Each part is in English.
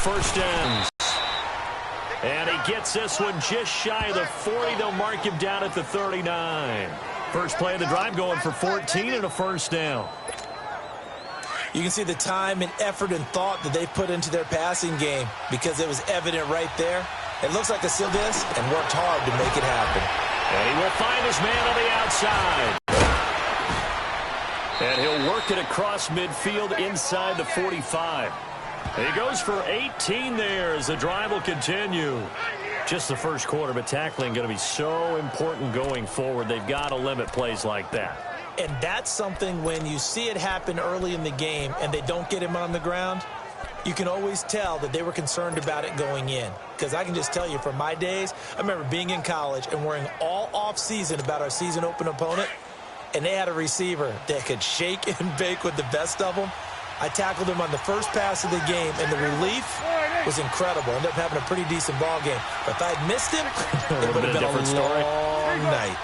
First down. And he gets this one just shy of the 40. They'll mark him down at the 39. First play of the drive going for 14 and a first down. You can see the time and effort and thought that they put into their passing game because it was evident right there. It looks like a seal this and worked hard to make it happen. And he will find his man on the outside. And he'll work it across midfield inside the 45. And he goes for 18 there as the drive will continue. Just the first quarter, but tackling going to be so important going forward. They've got to limit plays like that. And that's something when you see it happen early in the game and they don't get him on the ground, you can always tell that they were concerned about it going in. Because I can just tell you from my days, I remember being in college and worrying all off-season about our season open opponent, and they had a receiver that could shake and bake with the best of them. I tackled him on the first pass of the game, and the relief was incredible. Ended up having a pretty decent ball game. But if I'd missed him, it would have been a long night.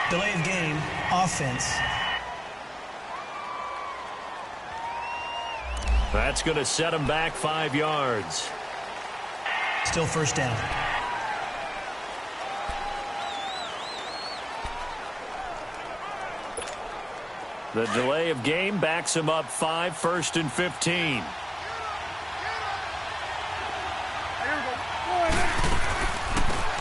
Delay of game, offense. That's going to set him back 5 yards. Still first down. The delay of game backs him up 5, 1st and 15.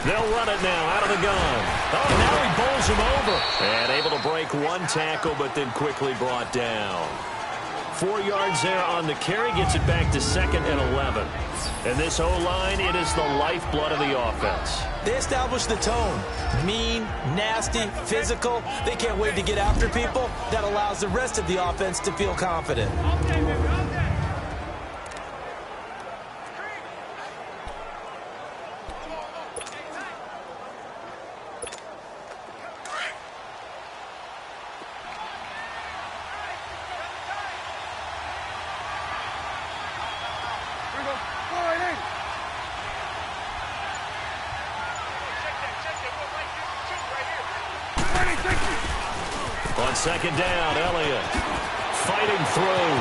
They'll run it now out of the gun. Oh, now he bowls him over. And able to break one tackle, but then quickly brought down. 4 yards there on the carry, gets it back to 2nd and 11. And this O-line, it is the lifeblood of the offense. They established the tone. Mean, nasty, physical. They can't wait to get after people. That allows the rest of the offense to feel confident. On 2nd down, Elliott fighting through,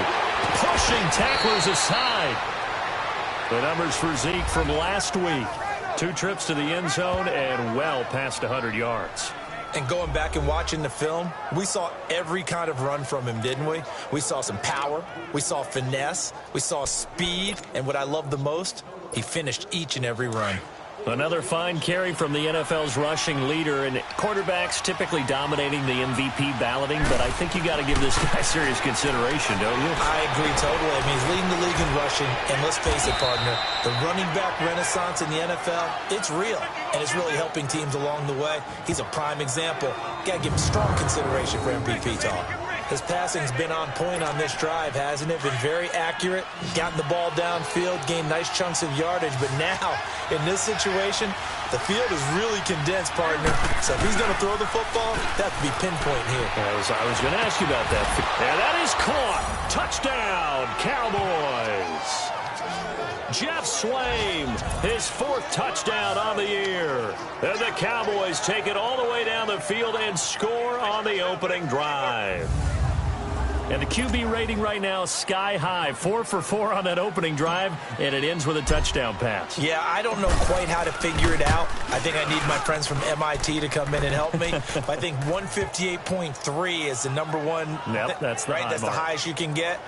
pushing tacklers aside. The numbers for Zeke from last week. 2 trips to the end zone and well past 100 yards. And going back and watching the film, we saw every kind of run from him, didn't we? We saw some power, we saw finesse, we saw speed, and what I love the most, he finished each and every run. Another fine carry from the NFL's rushing leader, and quarterbacks typically dominating the MVP balloting, but I think you got to give this guy serious consideration, don't you? I agree totally. I mean, he's leading the league in rushing, and let's face it, partner, the running back renaissance in the NFL, it's real, and it's really helping teams along the way. He's a prime example. Got to give him strong consideration for MVP talk. His passing's been on point on this drive, hasn't it? Been very accurate, gotten the ball downfield, gained nice chunks of yardage, but now, in this situation, the field is really condensed, partner. So if he's going to throw the football, that would be pinpoint here. I was going to ask you about that. And that is caught. Touchdown, Cowboys. Jeff Swaim, his 4th touchdown on the year. And the Cowboys take it all the way down the field and score on the opening drive. And the QB rating right now is sky high. 4 for 4 on that opening drive, and it ends with a touchdown pass. Yeah, I don't know quite how to figure it out. I think I need my friends from MIT to come in and help me. I think 158.3 is the number one. Yep, that's the right. That's mark. the highest you can get.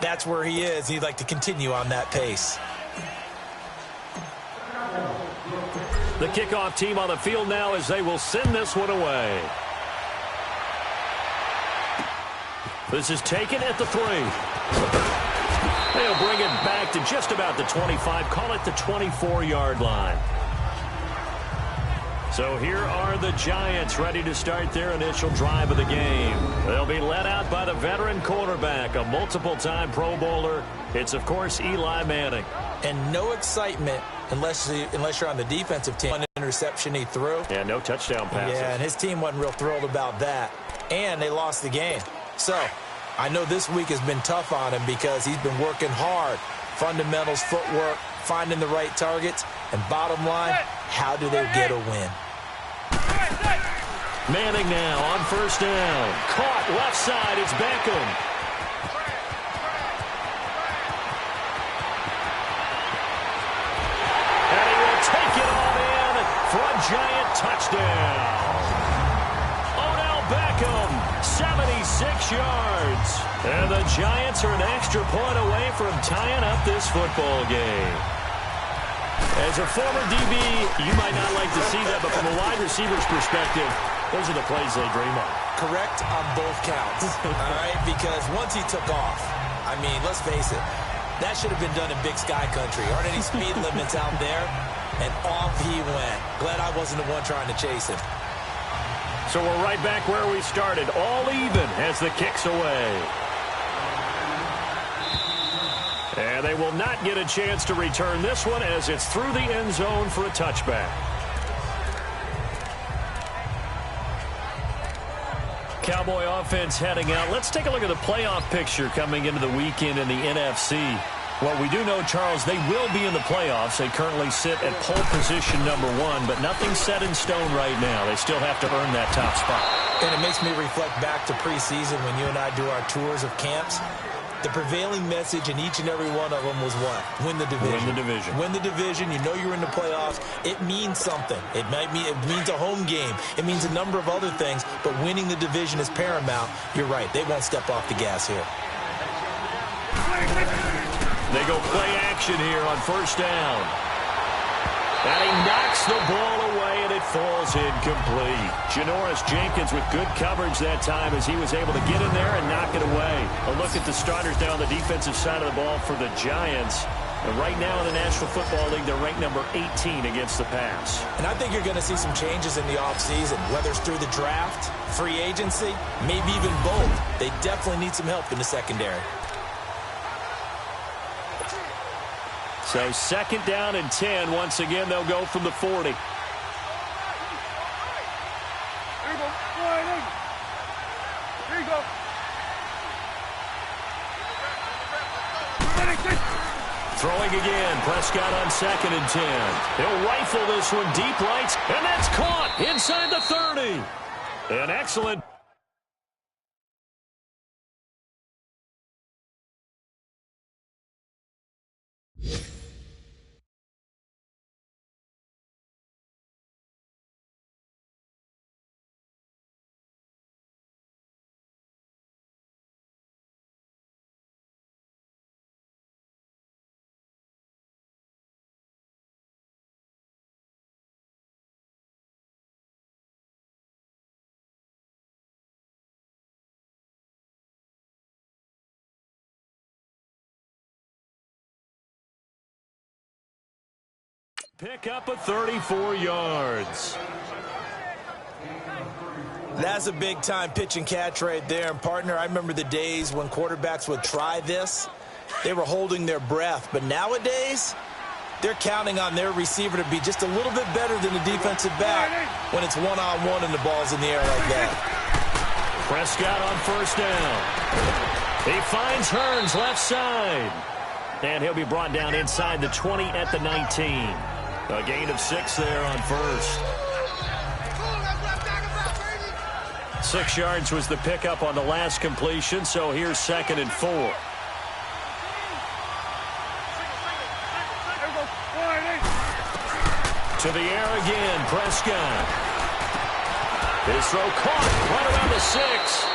That's where he is. He'd like to continue on that pace. The kickoff team on the field now as they will send this one away. This is taken at the 3. They'll bring it back to just about the 25. Call it the 24-yard line. So here are the Giants ready to start their initial drive of the game. They'll be led out by the veteran quarterback, a multiple-time Pro Bowler. It's, of course, Eli Manning. And no excitement unless you're on the defensive team. One interception he threw. Yeah, no touchdown passes. Yeah, and his team wasn't real thrilled about that. And they lost the game. So, I know this week has been tough on him because he's been working hard. Fundamentals, footwork, finding the right targets, and bottom line, how do they get a win? Manning now on first down. Caught left side. It's Beckham. And he will take it on in for a giant touchdown. Odell Beckham, 76 yards. And the Giants are an extra point away from tying up this football game. As a former DB, you might not like to see that, but from a wide receiver's perspective, those are the plays they dream of. Correct on both counts, all right? Because once he took off, I mean, let's face it, that should have been done in Big Sky Country. Aren't any speed limits out there? And off he went. Glad I wasn't the one trying to chase him. So we're right back where we started, all even as the kick's away. And they will not get a chance to return this one as it's through the end zone for a touchback. Cowboy offense heading out. Let's take a look at the playoff picture coming into the weekend in the NFC. Well, we do know, Charles, they will be in the playoffs. They currently sit at pole position #1, but nothing's set in stone right now. They still have to earn that top spot. And it makes me reflect back to preseason when you and I do our tours of camps. The prevailing message in each and every one of them was what? Win the division. Win the division. Win the division. You know you're in the playoffs. It means something. It means a home game. It means a number of other things, but winning the division is paramount. You're right. They won't step off the gas here. They go play action here on first down. And he knocks the ball away, and it falls incomplete. Janoris Jenkins with good coverage that time as he was able to get in there and knock it away. A look at the starters down the defensive side of the ball for the Giants. And right now in the National Football League, they're ranked number 18 against the pass. And I think you're going to see some changes in the offseason, whether it's through the draft, free agency, maybe even both. They definitely need some help in the secondary. So second down and 10. Once again, they'll go from the 40. Throwing again. Prescott on second and 10. He'll rifle this one deep right, and that's caught inside the 30. An excellent. Pick up a 34 yards. That's a big-time pitch and catch right there. And, partner, I remember the days when quarterbacks would try this. They were holding their breath. But nowadays, they're counting on their receiver to be just a little bit better than the defensive back when it's one-on-one and the ball's in the air like that. Prescott on first down. He finds Hearns left side. And he'll be brought down inside the 20 at the 19. A gain of 6 there on first. 6 yards was the pickup on the last completion, so here's second and 4. To the air again, Prescott. His throw caught right around the 6.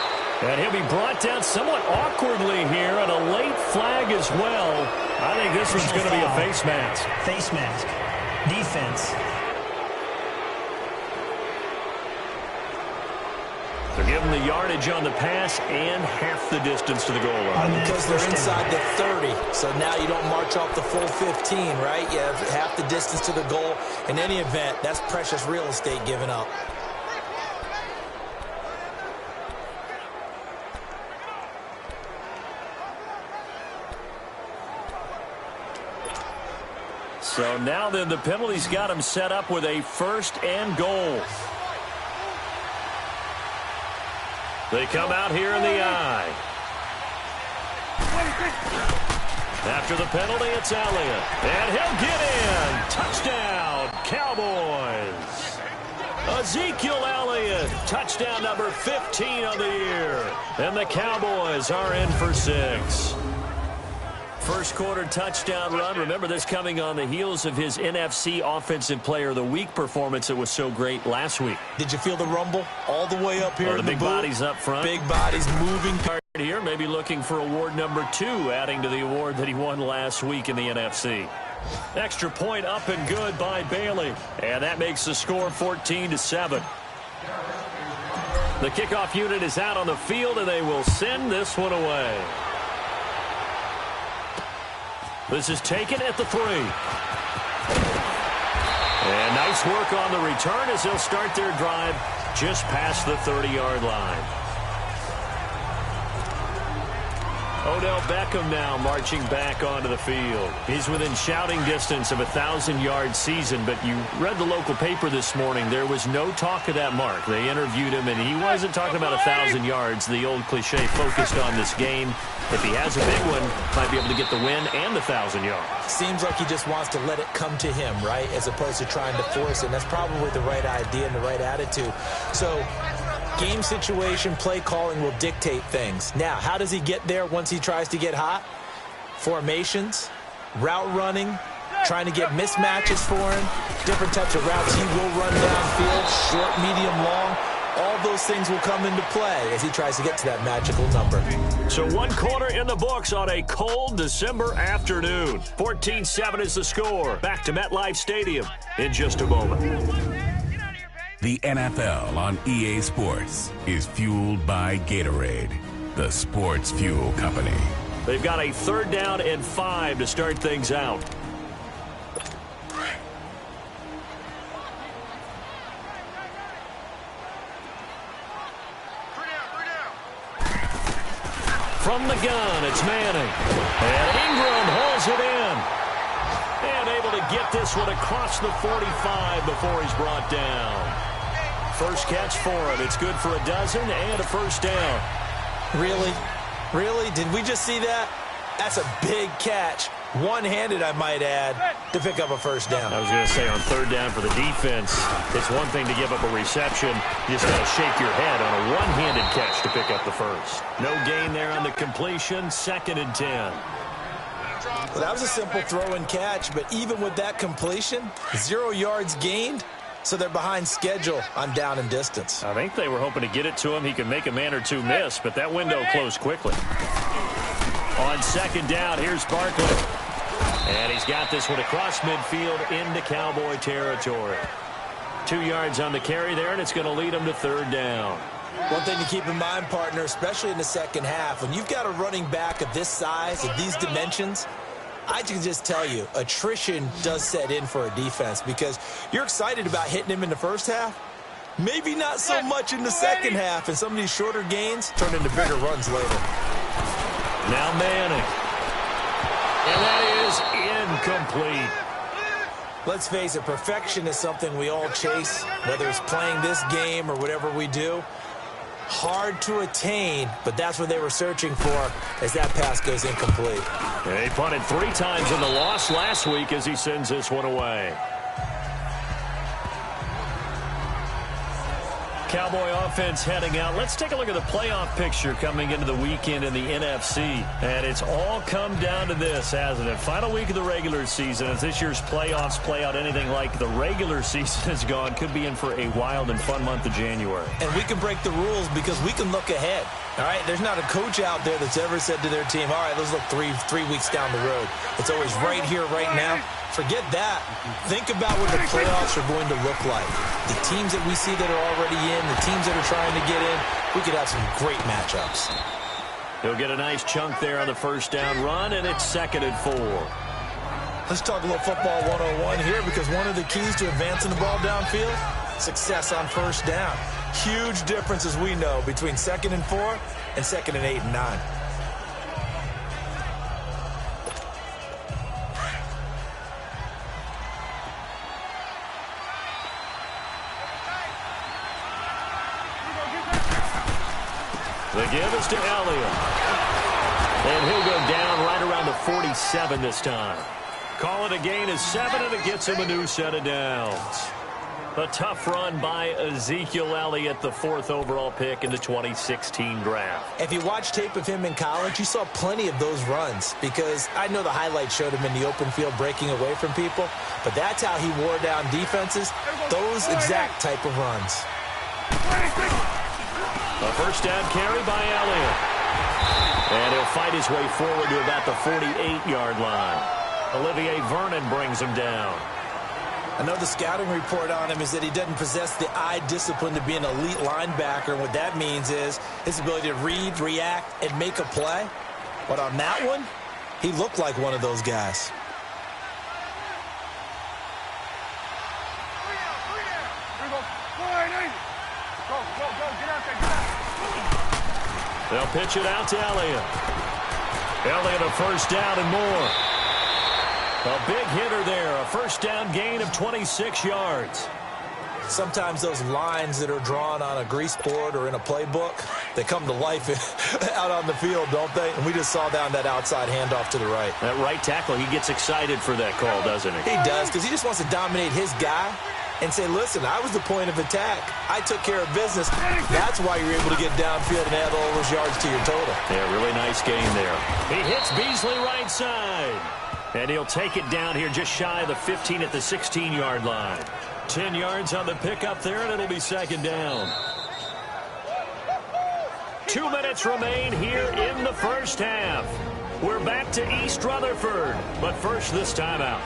And he'll be brought down somewhat awkwardly here, and a late flag as well. I think this one's going to be a face mask. Face mask. Defense. They're giving the yardage on the pass and half the distance to the goal line. Because they're inside the 30, so now you don't march off the full 15, right? You have half the distance to the goal. In any event, that's precious real estate given up. So now then the penalty's got him set up with a first and goal. They come out here in the eye. After the penalty, it's Elliott. And he'll get in. Touchdown, Cowboys. Ezekiel Elliott, touchdown number 15 of the year. And the Cowboys are in for 6. First quarter touchdown run. Remember, this coming on the heels of his NFC Offensive Player of the Week performance that was so great last week. Did you feel the rumble all the way up here in the big bodies up front? Big bodies moving. Here, maybe looking for award number 2, adding to the award that he won last week in the NFC. Extra point up and good by Bailey. And that makes the score 14-7. The kickoff unit is out on the field, and they will send this one away. This is taken at the 3. And nice work on the return as they'll start their drive just past the 30-yard line. Odell Beckham now marching back onto the field. He's within shouting distance of a 1,000-yard season, but you read the local paper this morning. There was no talk of that mark. They interviewed him, and he wasn't talking about 1,000 yards. The old cliche focused on this game. If he has a big one, might be able to get the win and the 1,000 yards. Seems like he just wants to let it come to him, right, as opposed to trying to force it. And that's probably the right idea and the right attitude. So game situation, play calling will dictate things. Now, how does he get there once he tries to get hot? Formations, route running, trying to get mismatches for him, different types of routes he will run downfield, short, medium, long. All those things will come into play as he tries to get to that magical number. So 1 quarter in the books on a cold December afternoon. 14-7 is the score. Back to MetLife Stadium in just a moment. The NFL on EA Sports is fueled by Gatorade, the sports fuel company. They've got a 3rd down and 5 to start things out. From the gun, it's Manning. And Ingram holds it in. And able to get this one across the 45 before he's brought down. First catch for him. It's good for a dozen and a first down. Really? Really? Did we just see that? That's a big catch. One-handed, I might add, to pick up a first down. I was going to say on 3rd down for the defense, it's one thing to give up a reception. You just got to shake your head on a one-handed catch to pick up the first. No gain there on the completion. 2nd and 10. Well, that was a simple throw and catch, but even with that completion, 0 yards gained, so they're behind schedule on down and distance. I think they were hoping to get it to him. He could make a man or two miss, but that window closed quickly. On 2nd down, here's Barkley. And he's got this one across midfield into Cowboy territory. 2 yards on the carry there, and it's going to lead him to 3rd down. One thing to keep in mind, partner, especially in the second half, when you've got a running back of this size, of these dimensions, I can just tell you, attrition does set in for a defense because you're excited about hitting him in the first half. Maybe not so much in the second half, and some of these shorter gains turn into bigger runs later. Now Manning. And that is incomplete. Let's face it, perfection is something we all chase, whether it's playing this game or whatever we do. Hard to attain, but that's what they were searching for as that pass goes incomplete. And he punted 3 times in the loss last week as he sends this one away. Cowboy offense heading out. Let's take a look at the playoff picture coming into the weekend in the NFC. And it's all come down to this, hasn't it? Final week of the regular season. As this year's playoffs play out anything like the regular season has gone, could be in for a wild and fun month of January. And we can break the rules because we can look ahead. All right, there's not a coach out there that's ever said to their team, all right, let's look three weeks down the road. It's always right here, right now. Forget that. Think about what the playoffs are going to look like. The teams that we see that are already in, the teams that are trying to get in, we could have some great matchups. He'll get a nice chunk there on the first down run, and it's 2nd and 4. Let's talk a little football 101 here because one of the keys to advancing the ball downfield, success on first down. Huge difference, as we know, between 2nd and 4 and 2nd and 8 and 9. The give is to Elliott. And he'll go down right around the 47 this time. Call it a gain of 7, and it gets him a new set of downs. A tough run by Ezekiel Elliott, the 4th overall pick in the 2016 draft. If you watch tape of him in college, you saw plenty of those runs, because I know the highlights showed him in the open field breaking away from people, but that's how he wore down defenses, those exact type of runs. A first down carry by Elliott. And he'll fight his way forward to about the 48-yard line. Olivier Vernon brings him down. I know the scouting report on him is that he doesn't possess the eye discipline to be an elite linebacker. And what that means is his ability to read, react, and make a play. But on that one, he looked like one of those guys. They'll pitch it out to Elliott. Elliott a first down and more. A big hitter there. A first down gain of 26 yards. Sometimes those lines that are drawn on a grease board or in a playbook, they come to life out on the field, don't they? And we just saw down that outside handoff to the right. That right tackle, he gets excited for that call, doesn't he? He does, because he just wants to dominate his guy and say, listen, I was the point of attack. I took care of business. That's why you're able to get downfield and add all those yards to your total. Yeah, really nice game there. He hits Beasley right side. And he'll take it down here just shy of the 15 at the 16-yard line. 10 yards on the pickup there, and it'll be second down. 2 minutes remain here in the first half. We're back to East Rutherford, but first this timeout.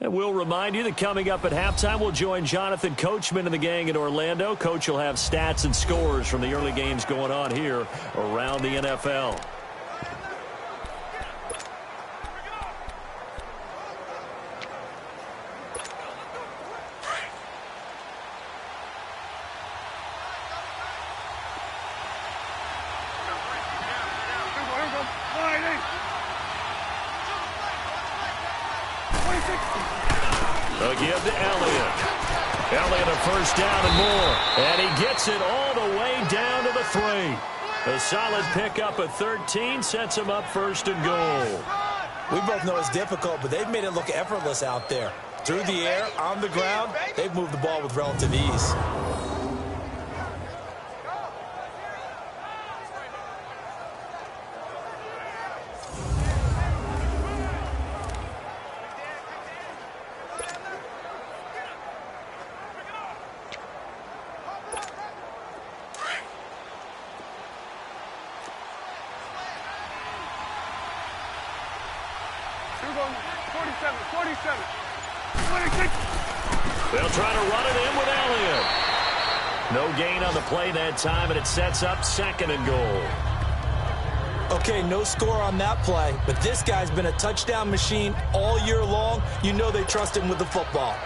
And we'll remind you that coming up at halftime, we'll join Jonathan Coachman and the gang in Orlando. Coach will have stats and scores from the early games going on here around the NFL. They'll give to Elliott. Elliott a first down and more. And he gets it all the way down to the 3. A solid pickup at 13 sets him up first and goal. We both know it's difficult, but they've made it look effortless out there. Through the air, on the ground, they've moved the ball with relative ease. They'll try to run it in with Elliott. No gain on the play that time, and it sets up second and goal. Okay, no score on that play, but this guy's been a touchdown machine all year long. You know they trust him with the football.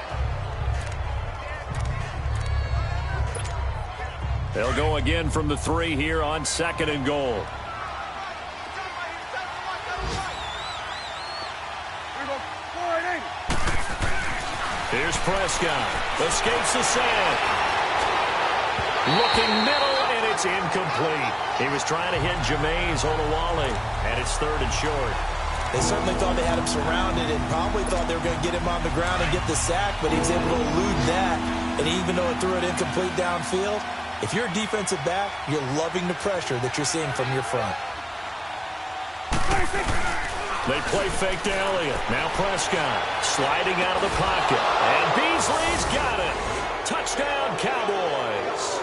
They'll go again from the 3 here on second and goal. Here's Prescott. Escapes the sack. Looking middle, and it's incomplete. He was trying to hit Jameis Onowale, and it's third and short. They certainly thought they had him surrounded and probably thought they were going to get him on the ground and get the sack, but he was able to elude that. And even though it threw it incomplete downfield, if you're a defensive back, you're loving the pressure that you're seeing from your front. They play fake to Elliott. Now Prescott sliding out of the pocket. And Beasley's got it. Touchdown, Cowboys.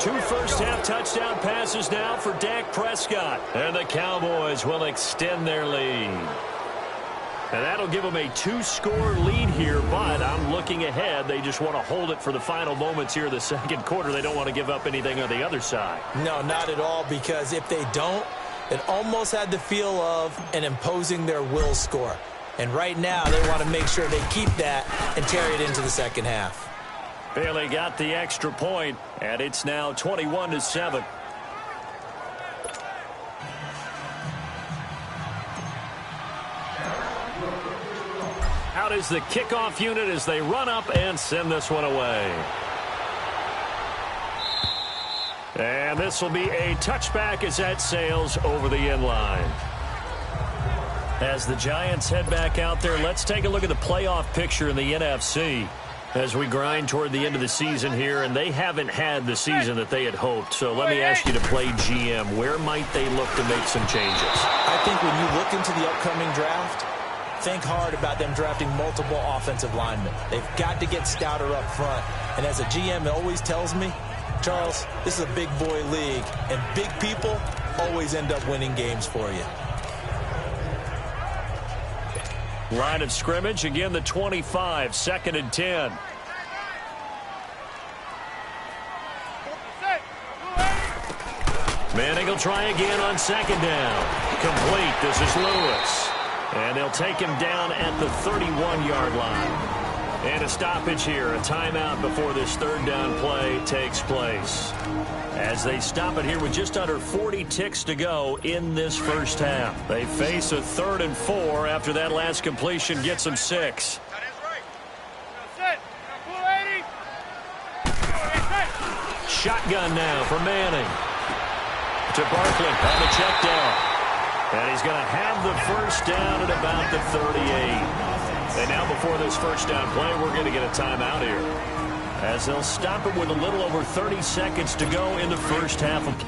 2 first-half touchdown passes now for Dak Prescott. And the Cowboys will extend their lead. And that'll give them a 2-score lead here, but I'm looking ahead. They just want to hold it for the final moments here in the second quarter. They don't want to give up anything on the other side. No, not at all, because if they don't, it almost had the feel of an imposing their will score. And right now, they want to make sure they keep that and carry it into the second half. Bailey got the extra point, and it's now 21-7. Out is the kickoff unit as they run up and send this one away. And this will be a touchback as that sails over the end line. As the Giants head back out there, let's take a look at the playoff picture in the NFC as we grind toward the end of the season here, and they haven't had the season that they had hoped. So let me ask you to play GM. Where might they look to make some changes? I think when you look into the upcoming draft, think hard about them drafting multiple offensive linemen. They've got to get stouter up front. And as a GM, it always tells me, Charles, this is a big boy league, and big people always end up winning games for you. Line of scrimmage, again the 25, 2nd and 10. Manning will try again on 2nd down. Complete. This is Lewis. And they'll take him down at the 31-yard line. And a stoppage here, a timeout before this 3rd down play takes place. As they stop it here with just under 40 ticks to go in this first half. They face a 3rd and 4 after that last completion gets them 6. Shotgun now for Manning. To Barkley on the check down. And he's going to have the first down at about the 38. And now before this first down play, we're going to get a timeout here, as they'll stop it with a little over 30 seconds to go in the first half of play.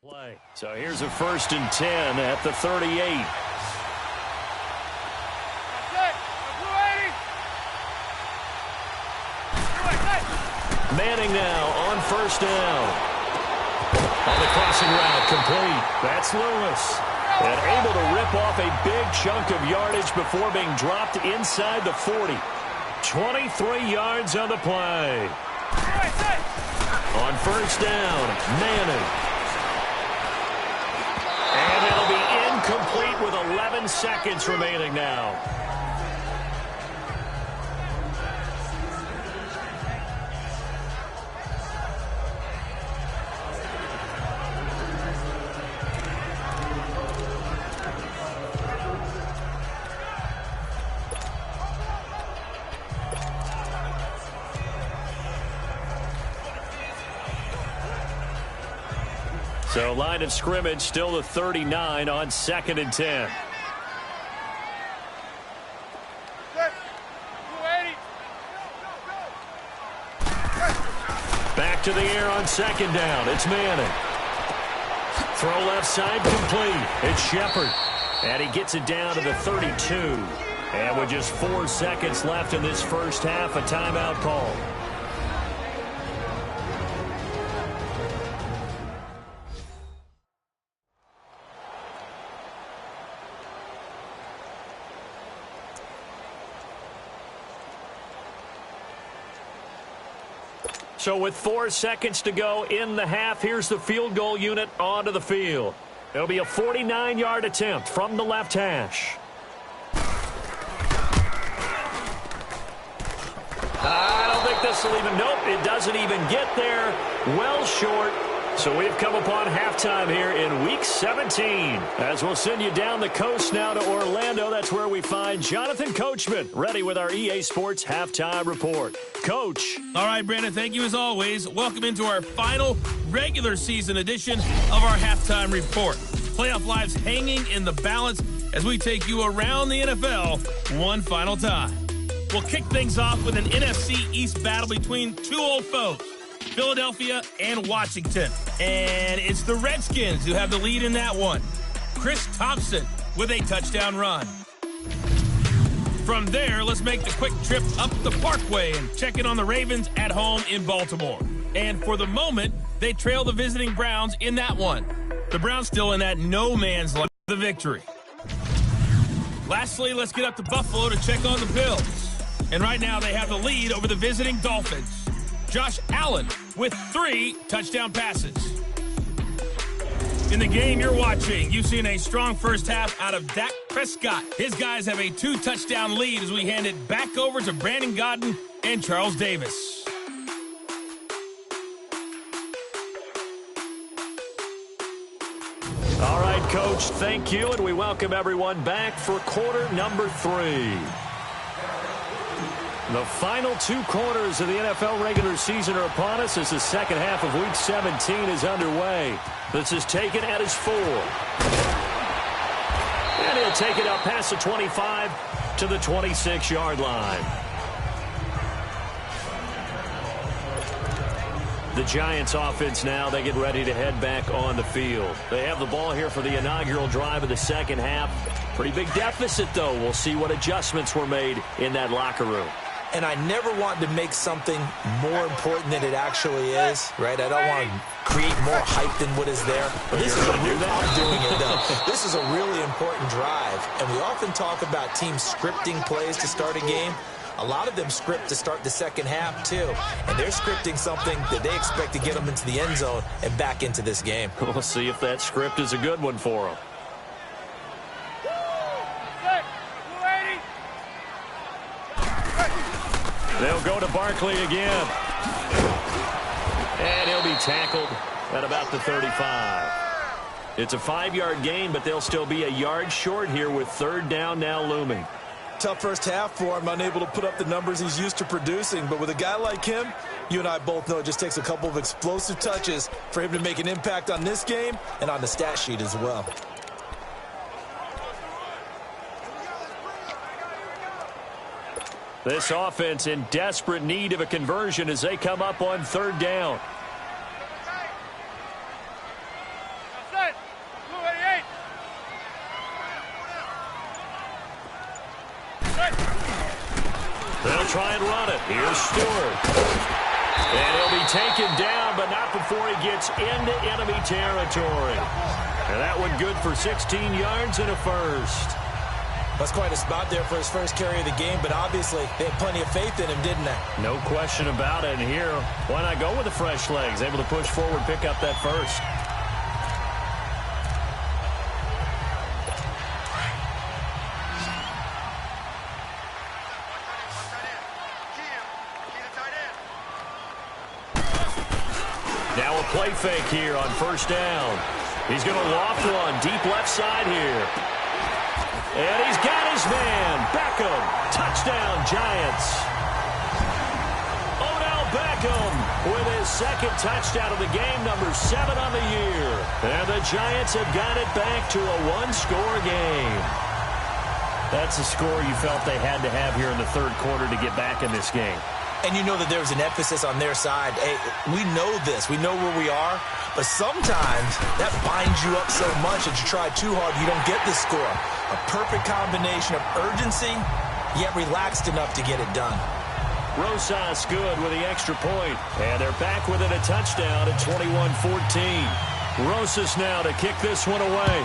Play. So here's a 1st and 10 at the 38. Manning now on 1st down. On the crossing route, complete. That's Lewis. And able to rip off a big chunk of yardage before being dropped inside the 40. 23 yards on the play. On 1st down, Manning. And it'll be incomplete with 11 seconds remaining now. So line of scrimmage still the 39 on 2nd and 10. Back to the air on 2nd down. It's Manning. Throw left side complete. It's Shepard. And he gets it down to the 32. And with just 4 seconds left in this first half, a timeout call. So with 4 seconds to go in the half, here's the field goal unit onto the field. It'll be a 49-yard attempt from the left hash. I don't think this will even, nope, it doesn't even get there. Well short, So we've come upon halftime here in Week 17. As we'll send you down the coast now to Orlando, that's where we find Jonathan Coachman, ready with our EA Sports Halftime Report. Coach. All right, Brandon, thank you as always. Welcome into our final regular season edition of our Halftime Report. Playoff lives hanging in the balance as we take you around the NFL one final time. We'll kick things off with an NFC East battle between two old foes, Philadelphia and Washington. And it's the Redskins who have the lead in that one. Chris Thompson with a touchdown run. From there, let's make the quick trip up the Parkway and check in on the Ravens at home in Baltimore. And for the moment, they trail the visiting Browns in that one. The Browns still in that no man's land of the victory. Lastly, let's get up to Buffalo to check on the Bills. And right now, they have the lead over the visiting Dolphins. Josh Allen with 3 touchdown passes. In the game you're watching, you've seen a strong first half out of Dak Prescott. His guys have a 2-touchdown lead as we hand it back over to Brandon Godden and Charles Davis. All right, Coach, thank you, and we welcome everyone back for quarter number 3. The final 2 quarters of the NFL regular season are upon us as the second half of Week 17 is underway. This is taken at his 4. And he'll take it up past the 25 to the 26-yard line. The Giants offense now, they get ready to head back on the field. They have the ball here for the inaugural drive of the second half. Pretty big deficit, though. We'll see what adjustments were made in that locker room. And I never want to make something more important than it actually is, right? I don't want to create more hype than what is there. But this is I'm doing it, though. This is a really important drive. And we often talk about teams scripting plays to start a game. A lot of them script to start the second half, too. And they're scripting something that they expect to get them into the end zone and back into this game. We'll see if that script is a good one for them. They'll go to Barkley again. And he'll be tackled at about the 35. It's a 5-yard gain, but they'll still be a yard short here with third down now looming. Tough first half for him, unable to put up the numbers he's used to producing. But with a guy like him, you and I both know it just takes a couple of explosive touches for him to make an impact on this game and on the stat sheet as well. This offense in desperate need of a conversion as they come up on third down. They'll try and run it. Here's Stewart. And he'll be taken down, but not before he gets into enemy territory. And that one good for 16 yards and a first. That's quite a spot there for his first carry of the game, but obviously they had plenty of faith in him, didn't they? No question about it. And here, why not go with the fresh legs? Able to push forward, pick up that first. Now a play fake here on first down. He's going to loft one deep left side here. And he's got his man. Beckham. Touchdown, Giants. Odell Beckham with his second touchdown of the game, number 7 on the year. And the Giants have got it back to a one-score game. That's the score you felt they had to have here in the third quarter to get back in this game. And you know that there was an emphasis on their side. Hey, we know this. We know where we are. But sometimes that binds you up so much that you try too hard, you don't get the score. A perfect combination of urgency, yet relaxed enough to get it done. Rosas good with the extra point. And they're back within a touchdown at 21-14. Rosas now to kick this one away.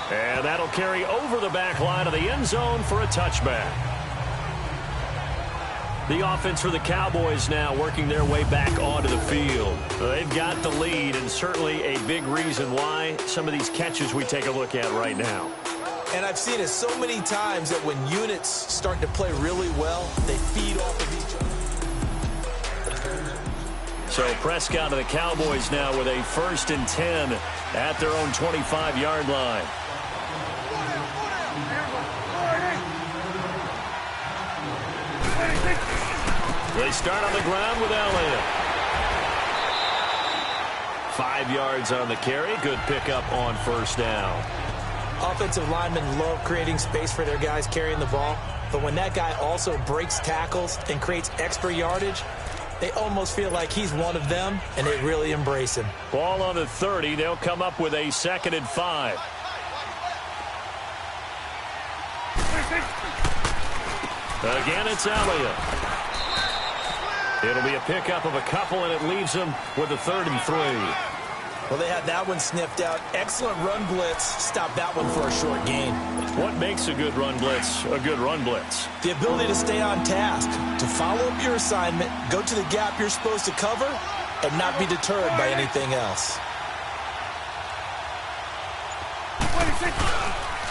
And that'll carry over the back line of the end zone for a touchback. The offense for the Cowboys now working their way back onto the field. They've got the lead, and certainly a big reason why some of these catches we take a look at right now. And I've seen it so many times that when units start to play really well, they feed off of each other. So Prescott and the Cowboys now with a 1st and 10 at their own 25-yard line. They start on the ground with Elliott. 5 yards on the carry. Good pickup on 1st down. Offensive linemen love creating space for their guys carrying the ball, but when that guy also breaks tackles and creates extra yardage, they almost feel like he's one of them, and they really embrace him. Ball on the 30. They'll come up with a 2nd and 5. Again, it's Elliott. It'll be a pickup of a couple, and it leaves them with a 3rd and 3. Well, they had that one sniffed out. Excellent run blitz. Stop that one for a short gain. What makes a good run blitz a good run blitz? The ability to stay on task, to follow up your assignment, go to the gap you're supposed to cover, and not be deterred by anything else.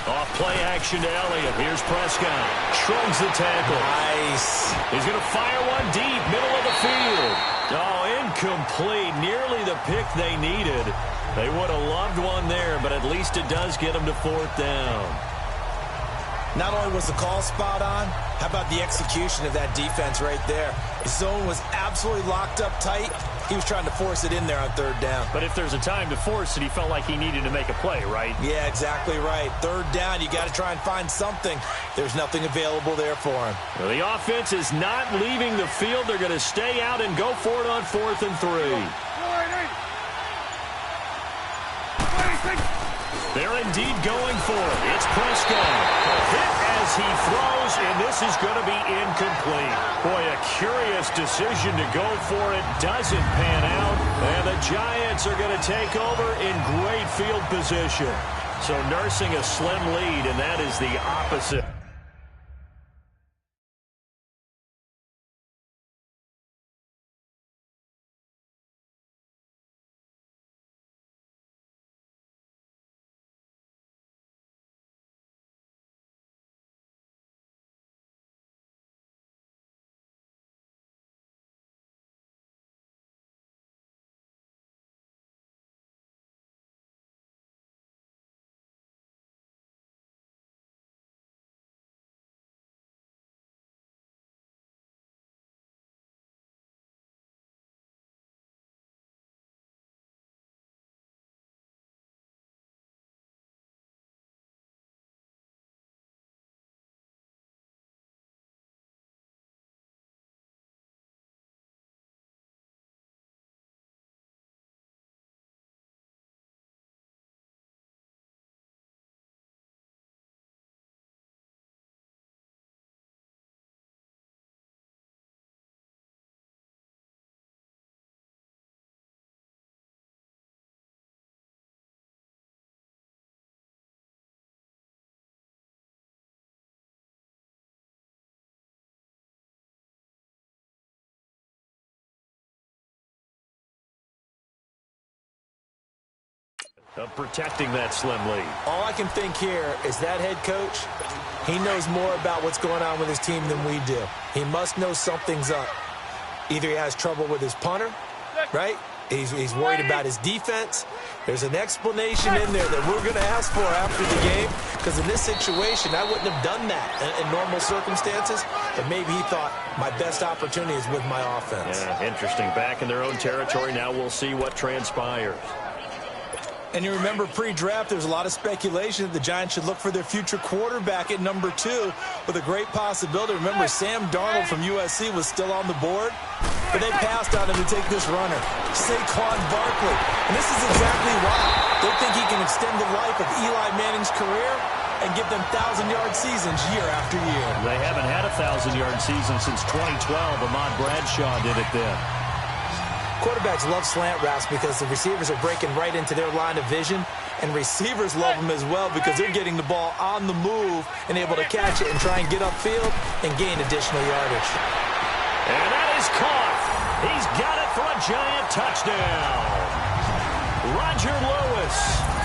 Off play action to Elliott. Here's Prescott. Shrugs the tackle. Nice. He's going to fire one deep, middle of the field. Oh, incomplete. Nearly the pick they needed. They would have loved one there, but at least it does get them to 4th down. Not only was the call spot on, how about the execution of that defense right there? The zone was absolutely locked up tight. He was trying to force it in there on 3rd down. But if there's a time to force it, he felt like he needed to make a play, right? Yeah, exactly right. 3rd down, you got to try and find something. There's nothing available there for him. Well, the offense is not leaving the field. They're going to stay out and go for it on 4th and 3. They're indeed going for it. It's Prescott. A hit as he throws, and this is going to be incomplete. Boy, a curious decision to go for it. Doesn't pan out, and the Giants are going to take over in great field position. So nursing a slim lead, and that is the opposite. Of protecting that slim lead. All I can think here is that head coach, he knows more about what's going on with his team than we do. He must know something's up. Either he has trouble with his punter, right? He's worried about his defense. There's an explanation in there that we're going to ask for after the game, because in this situation, I wouldn't have done that in normal circumstances, but maybe he thought my best opportunity is with my offense. Yeah, interesting. Back in their own territory. Now we'll see what transpires. And you remember pre-draft, there's a lot of speculation that the Giants should look for their future quarterback at number 2 with a great possibility. Remember, Sam Darnold from USC was still on the board, but they passed on him to take this runner, Saquon Barkley. And this is exactly why. They think he can extend the life of Eli Manning's career and give them 1,000-yard seasons year after year. They haven't had a 1,000-yard season since 2012. Ahmad Bradshaw did it then. Quarterbacks love slant routes because the receivers are breaking right into their line of vision, and receivers love them as well because they're getting the ball on the move and able to catch it and try and get upfield and gain additional yardage. And that is caught. He's got it for a Giant touchdown. Roger Lewis,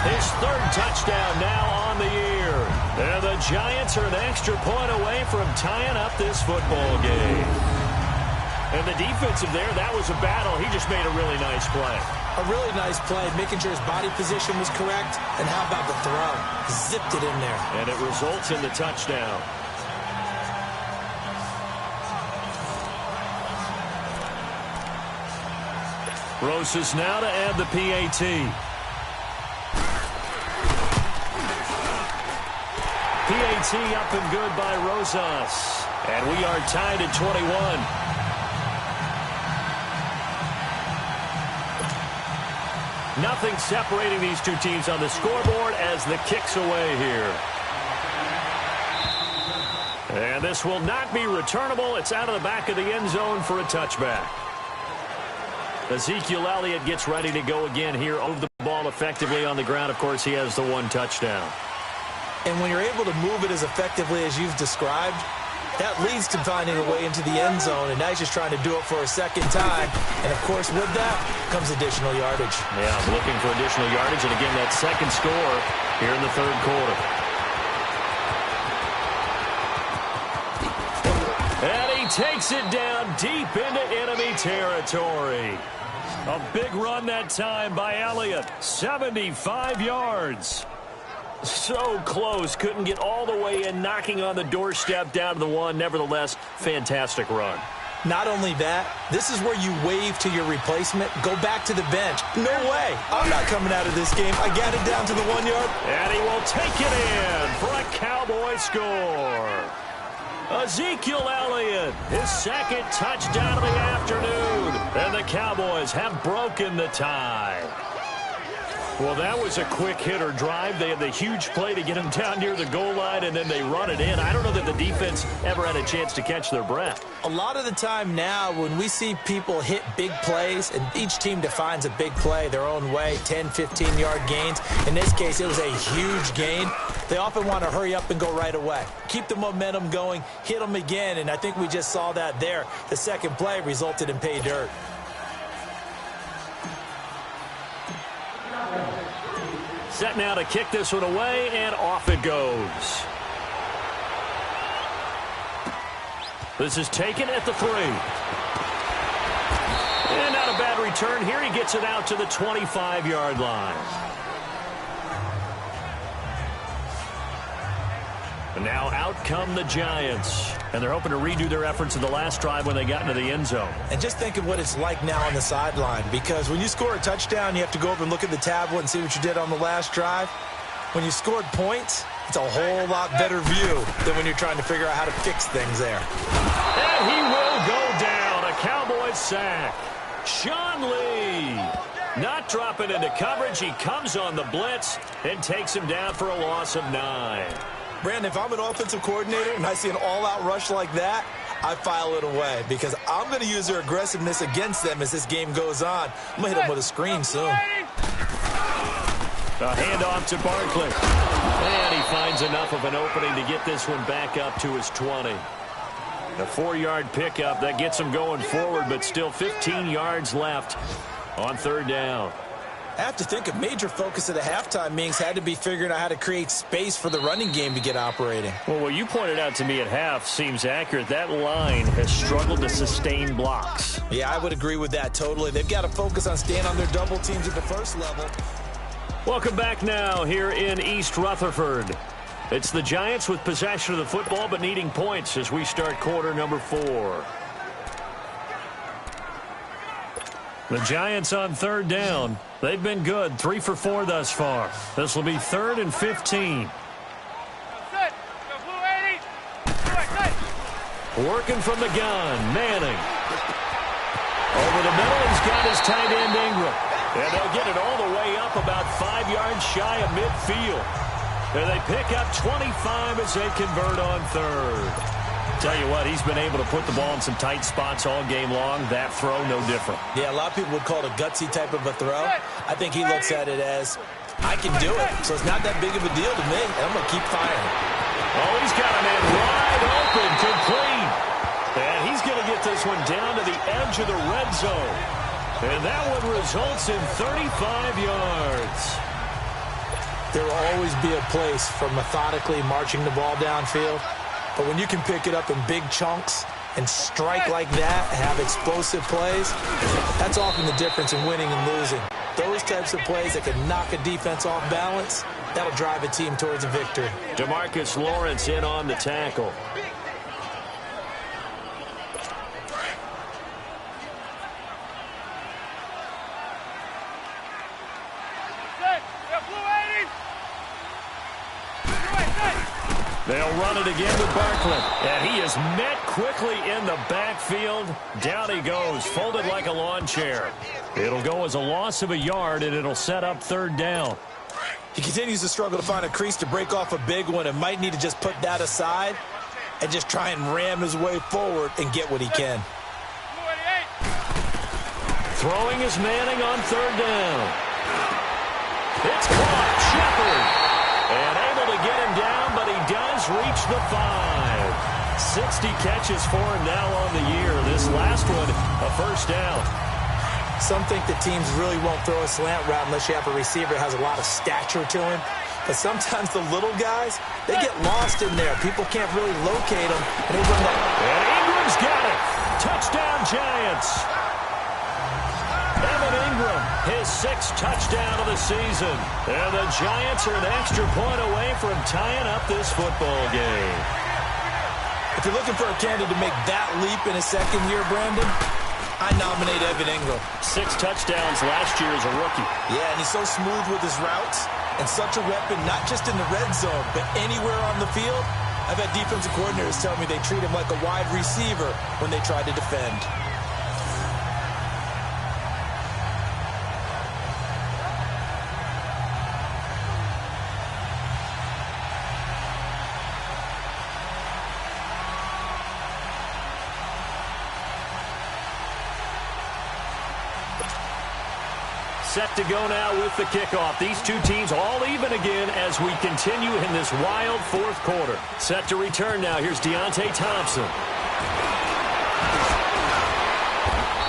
his 3rd touchdown now on the year. And the Giants are an extra point away from tying up this football game. And the defensive there, that was a battle. He just made a really nice play. A really nice play, making sure his body position was correct. And how about the throw? Zipped it in there. And it results in the touchdown. Rosas now to add the PAT. PAT up and good by Rosas. And we are tied at 21. Nothing separating these two teams on the scoreboard as the kick's away here. And this will not be returnable. It's out of the back of the end zone for a touchback. Ezekiel Elliott gets ready to go again here. Over the ball effectively on the ground. Of course, he has the one touchdown. And when you're able to move it as effectively as you've described, that leads to finding a way into the end zone, and now he's just trying to do it for a second time. And, of course, with that comes additional yardage. Yeah, looking for additional yardage, and again, that second score here in the third quarter. And he takes it down deep into enemy territory. A big run that time by Elliott, 75 yards. So close, couldn't get all the way in, knocking on the doorstep down to the one. Nevertheless, fantastic run. Not only that, this is where you wave to your replacement, go back to the bench. No way, I'm not coming out of this game. I got it down to the 1 yard. And he will take it in for a Cowboy score. Ezekiel Elliott, his second touchdown of the afternoon. And the Cowboys have broken the tie. Well, that was a quick hitter drive. They had the huge play to get him down near the goal line, and then they run it in. I don't know that the defense ever had a chance to catch their breath. A lot of the time now when we see people hit big plays, and each team defines a big play their own way, 10, 15-yard gains. In this case, it was a huge gain. They often want to hurry up and go right away. Keep the momentum going, hit them again, and I think we just saw that there. The second play resulted in pay dirt. Set now to kick this one away, and off it goes. This is taken at the 3. And not a bad return here. He gets it out to the 25-yard line. And now out come the Giants. And they're hoping to redo their efforts in the last drive when they got into the end zone. And just think of what it's like now on the sideline, because when you score a touchdown, you have to go over and look at the tablet and see what you did on the last drive. When you scored points, it's a whole lot better view than when you're trying to figure out how to fix things there. And he will go down. A Cowboys sack. Sean Lee not dropping into coverage. He comes on the blitz and takes him down for a loss of 9. Brandon, if I'm an offensive coordinator and I see an all-out rush like that, I file it away because I'm going to use their aggressiveness against them as this game goes on. I'm going to hit them with a screen soon. A handoff to Barkley. And he finds enough of an opening to get this one back up to his 20. A 4-yard pickup that gets him going forward, but still 15 yards left on third down. I have to think a major focus of the halftime meetings had to be figuring out how to create space for the running game to get operating. Well, what you pointed out to me at half seems accurate. That line has struggled to sustain blocks. Yeah, I would agree with that totally. They've got to focus on staying on their double teams at the first level. Welcome back now here in East Rutherford. It's the Giants with possession of the football but needing points as we start quarter number 4. The Giants on third down. They've been good, 3 for 4 thus far. This will be 3rd and 15. Working from the gun, Manning. Over the middle, he's got his tight end Ingram. And they'll get it all the way up about 5 yards shy of midfield. And they pick up 25 as they convert on third. Tell you what, he's been able to put the ball in some tight spots all game long. That throw, no different. Yeah, a lot of people would call it a gutsy type of a throw. I think he looks at it as, I can do it, so it's not that big of a deal to me, and I'm going to keep firing. Oh, he's got a man wide open, complete. And he's going to get this one down to the edge of the red zone. And that one results in 35 yards. There will always be a place for methodically marching the ball downfield. But when you can pick it up in big chunks and strike like that, have explosive plays, that's often the difference in winning and losing. Those types of plays that can knock a defense off balance, that'll drive a team towards a victory. DeMarcus Lawrence in on the tackle. They'll run it again with Barkley. And he is met quickly in the backfield. Down he goes, folded like a lawn chair. It'll go as a loss of a yard, and it'll set up third down. He continues to struggle to find a crease to break off a big one and might need to just put that aside and just try and ram his way forward and get what he can. Throwing is Manning on third down. It's caught. Shepard. And able to get him down, but he does reach the 5. 60 catches for him now on the year. This last one, a first down. Some think that teams really won't throw a slant route unless you have a receiver that has a lot of stature to him. But sometimes the little guys, they get lost in there. People can't really locate them. And they run that. And Ingram's got it. Touchdown, Giants. Evan Ingram, his 6th touchdown of the season. And the Giants are an extra point away from tying up this football game. If you're looking for a candidate to make that leap in his second year, Brandon, I nominate Evan Ingram. 6 touchdowns last year as a rookie. Yeah, and he's so smooth with his routes and such a weapon, not just in the red zone, but anywhere on the field. I've had defensive coordinators tell me they treat him like a wide receiver when they try to defend. Set to go now with the kickoff. These two teams all even again as we continue in this wild fourth quarter. Set to return now. Here's Deontay Thompson.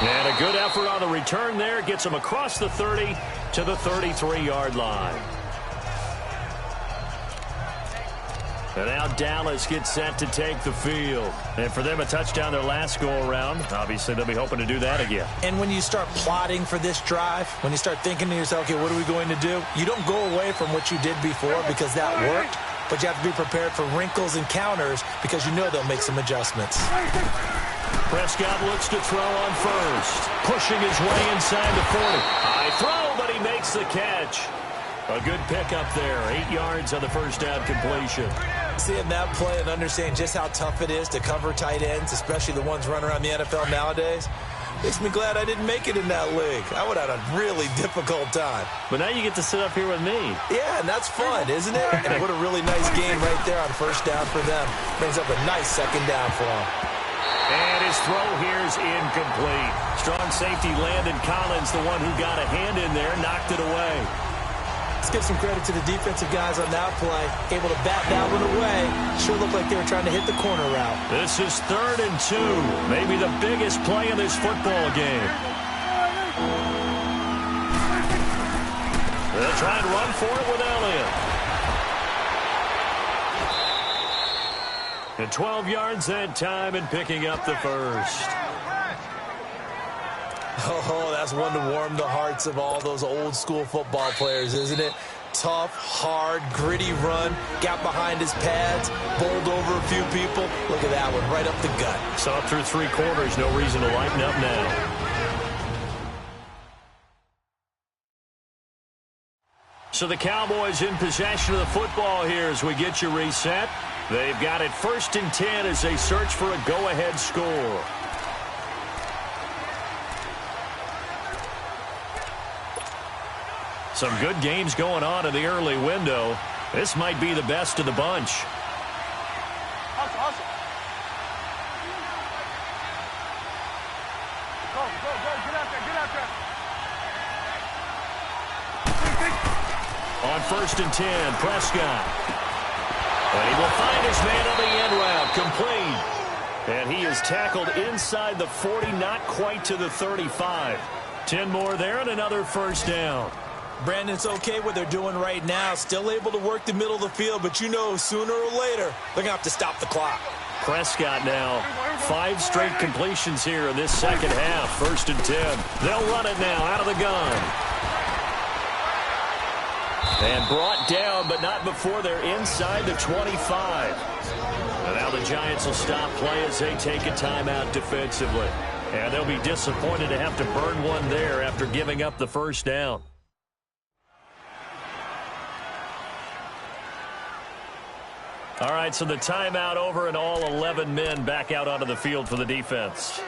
And a good effort on the return there. Gets him across the 30 to the 33-yard line. And now Dallas gets set to take the field. And for them, a touchdown their last go-around. Obviously, they'll be hoping to do that again. And when you start plotting for this drive, when you start thinking to yourself, okay, what are we going to do? You don't go away from what you did before because that worked, but you have to be prepared for wrinkles and counters because you know they'll make some adjustments. Prescott looks to throw on first. Pushing his way inside the 40. High throw, but he makes the catch. A good pickup there. 8 yards on the first down completion. Seeing that play and understanding just how tough it is to cover tight ends, especially the ones running around the NFL nowadays, makes me glad I didn't make it in that league. I would have had a really difficult time. But now you get to sit up here with me. Yeah, and that's fun, isn't it? And what a really nice game right there on first down for them. Brings up a nice second down for them. And his throw here is incomplete. Strong safety Landon Collins, the one who got a hand in there, knocked it away. Let's give some credit to the defensive guys on that play. Able to bat that one away. Sure looked like they were trying to hit the corner route. This is 3rd and 2. Maybe the biggest play in this football game. They'll try and run for it with Elliott. And 12 yards that time and picking up the first. Oh, that's one to warm the hearts of all those old school football players, isn't it? Tough, hard, gritty run, got behind his pads, bowled over a few people. Look at that one, right up the gut. Saw it through 3 quarters, no reason to lighten up now. So the Cowboys in possession of the football here as we get you reset. They've got it 1st and 10 as they search for a go-ahead score. Some good games going on in the early window. This might be the best of the bunch. Hustle. Go. Get out there. On 1st and 10, Prescott. And he will find his man on the end route, complete. And he is tackled inside the 40, not quite to the 35. 10 more there and another first down. Brandon, it's okay what they're doing right now. Still able to work the middle of the field, but you know sooner or later they're going to have to stop the clock. Prescott now. 5 straight completions here in this second half. 1st and 10. They'll run it now out of the gun. And brought down, but not before they're inside the 25. And now the Giants will stop play as they take a timeout defensively. And they'll be disappointed to have to burn one there after giving up the first down. All right, so the timeout over and all 11 men back out onto the field for the defense.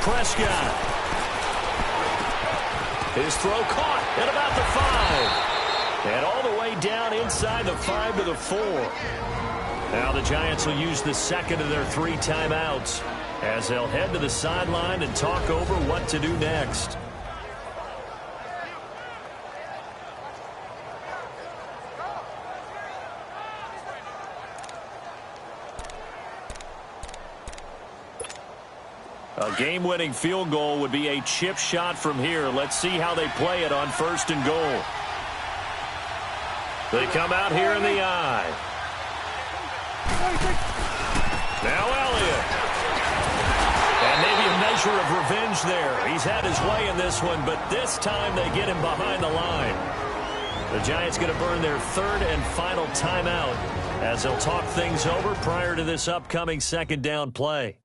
Prescott. His throw caught at about the 5. And all the way down inside the 5 to the 4. Now the Giants will use the second of their 3 timeouts as they'll head to the sideline and talk over what to do next. A game-winning field goal would be a chip shot from here. Let's see how they play it on 1st and goal. They come out here in the eye. Now Elliott. And maybe a measure of revenge there. He's had his way in this one, but this time they get him behind the line. The Giants going to burn their 3rd and final timeout as they'll talk things over prior to this upcoming 2nd down play.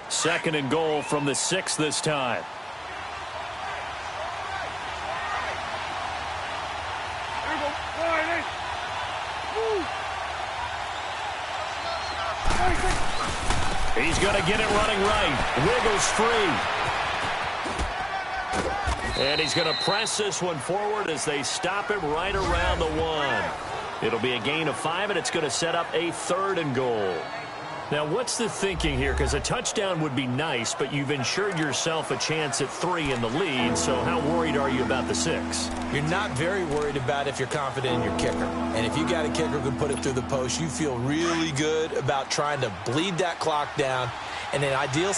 Second and goal from the 6 this time. He's going to get it running right. Wiggles free. And he's going to press this one forward as they stop him right around the 1. It'll be a gain of 5, and it's going to set up a 3rd and goal. Now, what's the thinking here? Because a touchdown would be nice, but you've ensured yourself a chance at 3 in the lead, so how worried are you about the 6? You're not very worried about if you're confident in your kicker. And if you got a kicker who can put it through the post, you feel really good about trying to bleed that clock down and an ideal.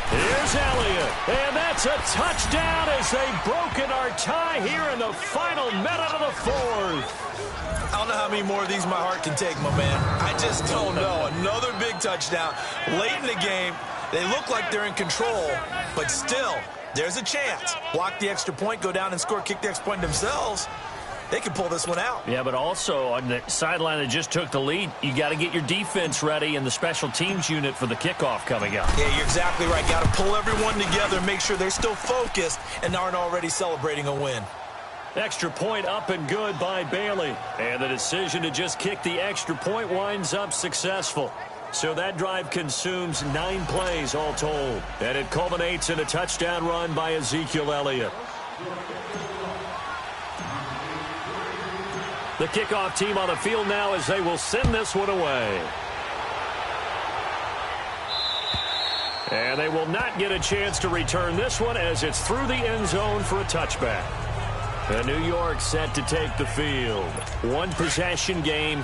Here's Elliott, and that's a touchdown as they've broken our tie here in the final minute of the 4th. I don't know how many more of these my heart can take, my man. I just don't know. Another big touchdown late in the game. They look like they're in control, but still, there's a chance. Block the extra point, go down and score, kick the extra point themselves. They can pull this one out. Yeah, but also on the sideline that just took the lead, you got to get your defense ready and the special teams unit for the kickoff coming up. Yeah, you're exactly right. Got to pull everyone together and make sure they're still focused and aren't already celebrating a win. Extra point up and good by Bailey. And the decision to just kick the extra point winds up successful. So that drive consumes 9 plays all told. And it culminates in a touchdown run by Ezekiel Elliott. The kickoff team on the field now as they will send this one away. And they will not get a chance to return this one as it's through the end zone for a touchback. And New York set to take the field. 1 possession game.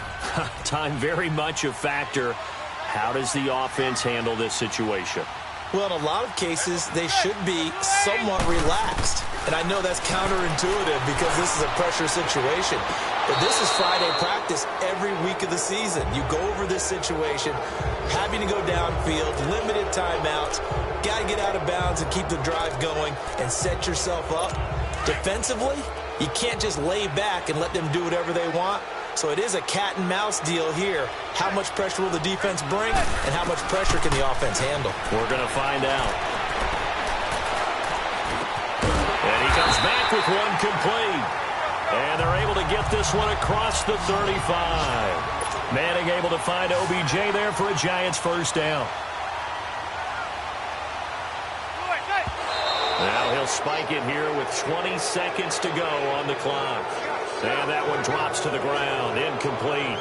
Time very much a factor. How does the offense handle this situation? Well, in a lot of cases, they should be somewhat relaxed. And I know that's counterintuitive because this is a pressure situation. But this is Friday practice every week of the season. You go over this situation, having to go downfield, limited timeouts, got to get out of bounds and keep the drive going and set yourself up. Defensively, you can't just lay back and let them do whatever they want. So it is a cat and mouse deal here. How much pressure will the defense bring and how much pressure can the offense handle? We're going to find out. And he comes back with one complete. And they're able to get this one across the 35. Manning able to find OBJ there for a Giants first down. Now he'll spike it here with 20 seconds to go on the clock. And that one drops to the ground. Incomplete.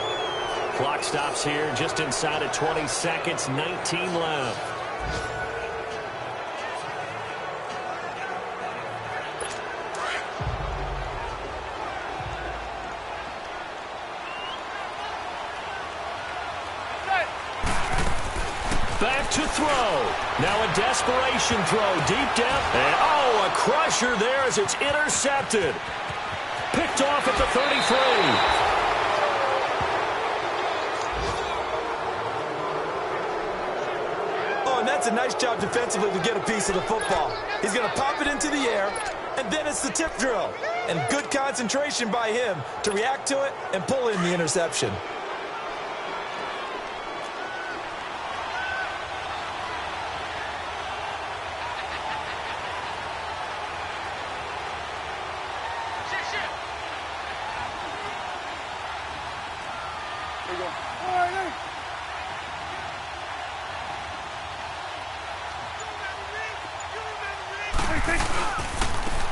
Clock stops here just inside of 20 seconds. 19 left. back to throw. Now a desperation throw, deep depth. And, oh, a crusher there as it's intercepted. Picked off at the 33. Oh, and that's a nice job defensively to get a piece of the football. He's going to pop it into the air, and then it's the tip drill. And good concentration by him to react to it and pull in the interception.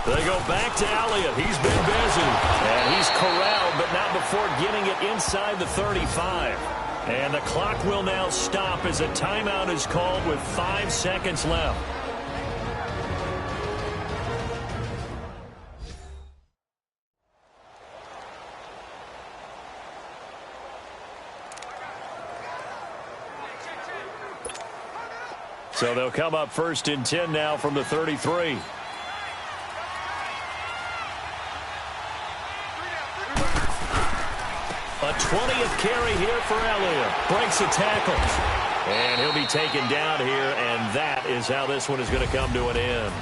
They go back to Elliott. He's been busy. And he's corralled, but not before getting it inside the 35. And the clock will now stop as a timeout is called with 5 seconds left. So they'll come up 1st and 10 now from the 33. A 20th carry here for Elliott. Breaks a tackle. And he'll be taken down here, and that is how this one is going to come to an end.